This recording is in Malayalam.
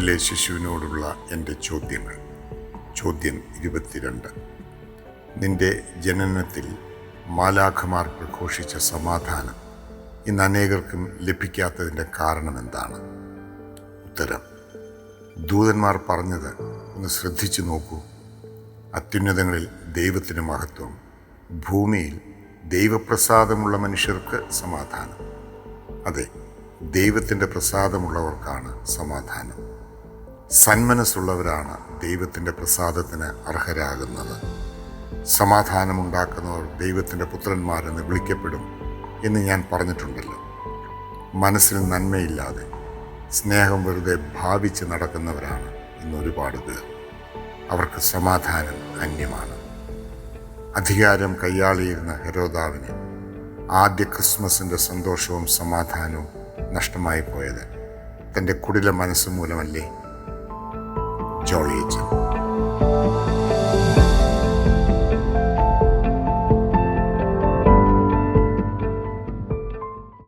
ഉദരത്തിലെ ശിശുവിനോടുള്ള എൻ്റെ ചോദ്യങ്ങൾ. ചോദ്യം 22. നിന്റെ ജനനത്തിൽ മാലാഖമാർ പ്രഘോഷിച്ച സമാധാനം ഇന്ന് അനേകർക്കും ലഭിക്കാത്തതിൻ്റെ കാരണമെന്താണ്? ഉത്തരം: ദൂതന്മാർ പറഞ്ഞത് ഒന്ന് ശ്രദ്ധിച്ചു നോക്കൂ. അത്യുന്നതങ്ങളിൽ ദൈവത്തിന് മഹത്വം, ഭൂമിയിൽ ദൈവപ്രസാദമുള്ള മനുഷ്യർക്ക് സമാധാനം. അതെ, ദൈവത്തിൻ്റെ പ്രസാദമുള്ളവർക്കാണ് സമാധാനം. സന്മനസ്സുള്ളവരാണ് ദൈവത്തിൻ്റെ പ്രസാദത്തിന് അർഹരാകുന്നത്. സമാധാനമുണ്ടാക്കുന്നവർ ദൈവത്തിൻ്റെ പുത്രന്മാരെന്ന് വിളിക്കപ്പെടും എന്ന് ഞാൻ പറഞ്ഞിട്ടുണ്ടല്ലോ. മനസ്സിൽ നന്മയില്ലാതെ സ്നേഹം വെറുതെ ഭാവിച്ച് നടക്കുന്നവരാണ് ഇന്ന് ഒരുപാട് പേർ. അവർക്ക് സമാധാനം അന്യമാണ്. അധികാരം കയ്യാളിയിരുന്ന ഹെരോദാവിന് ആദ്യ ക്രിസ്മസിൻ്റെ സന്തോഷവും സമാധാനവും നഷ്ടമായി പോയത് തൻ്റെ കുടില മനസ്സ് മൂലമല്ലേ? ജോളി.